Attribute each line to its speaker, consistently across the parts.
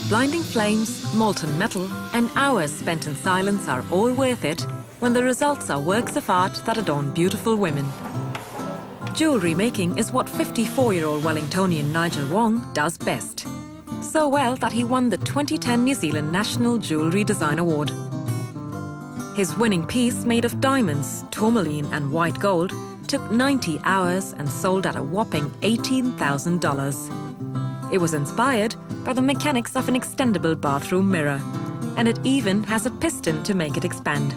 Speaker 1: Blinding flames, molten metal, and hours spent in silence are all worth it when the results are works of art that adorn beautiful women. Jewellery making is what 54-year-old Wellingtonian NIgel Wong does best. So well that he won the 2010 New Zealand National Jewellery Design Award. His winning piece, made of diamonds, tourmaline and white gold, took 90 hours and sold at a whopping $18,000. It was inspired by the mechanics of an extendable bathroom mirror, and it even has a piston to make it expand.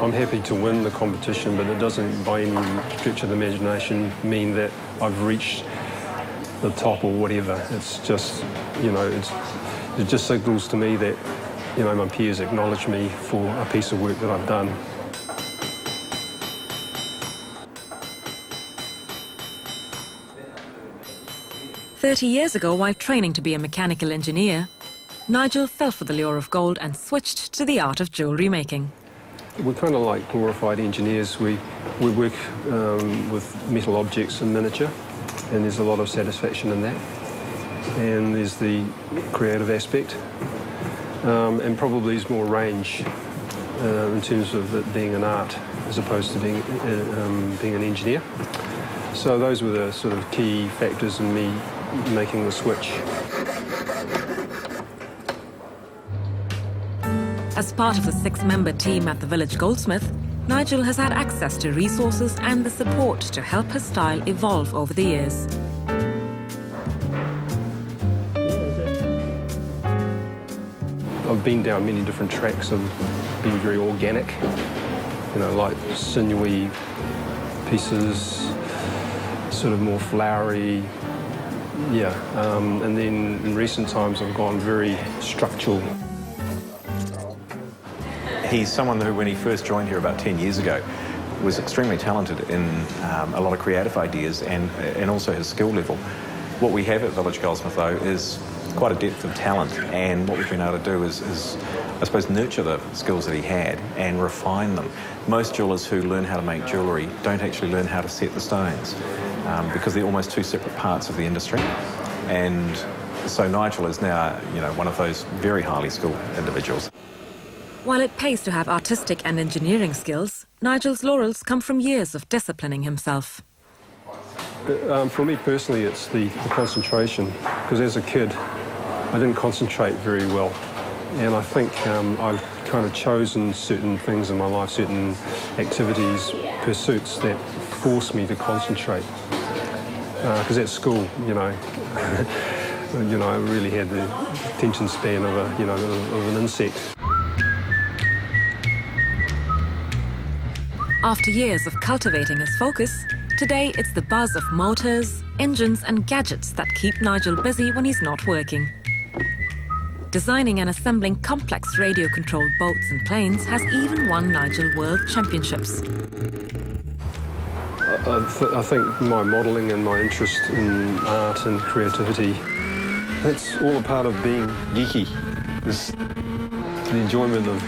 Speaker 2: I'm happy to win the competition, but it doesn't by any stretch of the imagination mean that I've reached the top or whatever. It's just, you know, it just signals to me that, you know, my peers acknowledge me for a piece of work that I've done.
Speaker 1: "30 years ago, while training to be a mechanical engineer, NIgel fell for the lure of gold and switched to the art of jewellery making.
Speaker 2: We're kind of like glorified engineers. We work with metal objects in miniature, and there's a lot of satisfaction in that. And there's the creative aspect, and probably there's more range in terms of it being an art as opposed to being an engineer. So those were the sort of key factors in me making the switch.
Speaker 1: As part of the 6-member team at the Village Goldsmith, NIgel has had access to resources and the support to help his style evolve over the years.
Speaker 2: I've been down many different tracks of being very organic, you know, like sinewy pieces, sort of more flowery, yeah. And then in recent times I've gone very structural.
Speaker 3: He's someone who, when he first joined here about 10 years ago, was extremely talented in a lot of creative ideas and also his skill level. What we have at Village Goldsmith, though, is quite a depth of talent, and what we've been able to do is I suppose, nurture the skills that he had and refine them. Most jewellers who learn how to make jewellery don't actually learn how to set the stones because they're almost two separate parts of the industry. And so NIgel is now, you know, one of those very highly skilled individuals.
Speaker 1: While it pays to have artistic and engineering skills, NIgel's laurels come from years of disciplining himself.
Speaker 2: For me personally, it's the concentration, because as a kid, I didn't concentrate very well. And I think I've kind of chosen certain things in my life, certain activities, pursuits that force me to concentrate. Because at school, you know, I really had the attention span of of an insect.
Speaker 1: After years of cultivating his focus, today it's the buzz of motors, engines and gadgets that keep NIgel busy when he's not working. Designing and assembling complex radio-controlled boats and planes has even won NIgel World Championships.
Speaker 2: I think my modelling and my interest in art and creativity, that's all a part of being geeky. It's the enjoyment of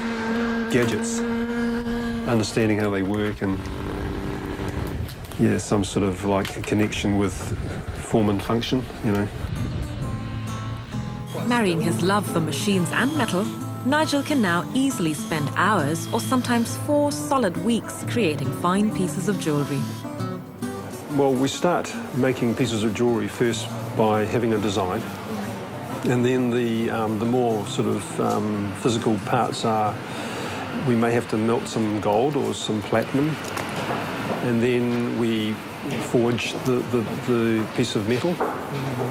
Speaker 2: gadgets, understanding how they work, and yeah, some sort of like a connection with form and function, you know.
Speaker 1: Marrying his love for machines and metal, NIgel can now easily spend hours or sometimes 4 solid weeks creating fine pieces of jewellery.
Speaker 2: Well, we start making pieces of jewellery first by having a design, and then the more sort of physical parts are we may have to melt some gold or some platinum, and then we forge the piece of metal.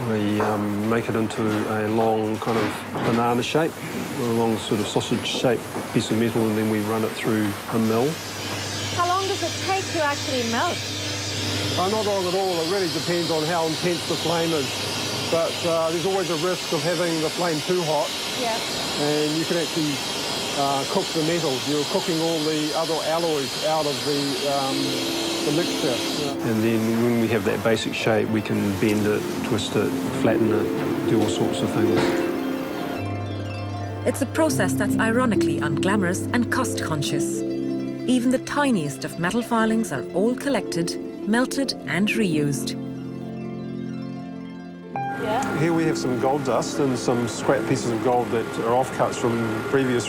Speaker 2: We make it into a long kind of banana shape, a long sort of sausage-shaped piece of metal, and then we run it through a mill.
Speaker 4: How long does it take to actually melt?
Speaker 2: Not long at all. It really depends on how intense the flame is. But there's always a risk of having the flame too hot.
Speaker 4: Yeah.
Speaker 2: And you can actually cook the metal. You're cooking all the other alloys out of the mixture. Yeah. And then when we have that basic shape, we can bend it, twist it, flatten it, do all sorts of things.
Speaker 1: It's a process that's ironically unglamorous and cost-conscious. Even the tiniest of metal filings are all collected, melted and reused.
Speaker 2: here we have some gold dust and some scrap pieces of gold that are offcuts from previous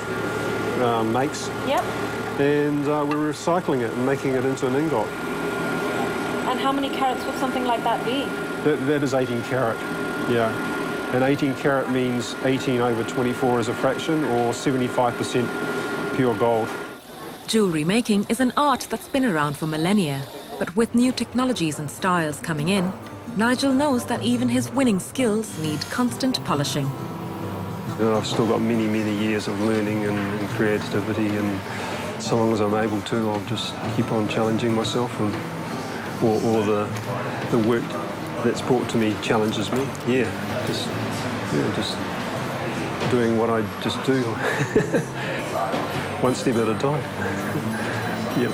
Speaker 2: makes.
Speaker 4: Yep.
Speaker 2: And we're recycling it and making it into an ingot.
Speaker 4: And how many carats would something like that be?
Speaker 2: That is 18 carat, yeah. And 18 carat means 18 over 24 as a fraction, or 75% pure gold.
Speaker 1: Jewellery making is an art that's been around for millennia, but with new technologies and styles coming in, Nigel knows that even his winning skills need constant polishing.
Speaker 2: I've still got many, many years of learning and creativity, and so long as I'm able to, I'll just keep on challenging myself, and or the work that's brought to me challenges me. Just doing what I just do, one step at a time. Yep.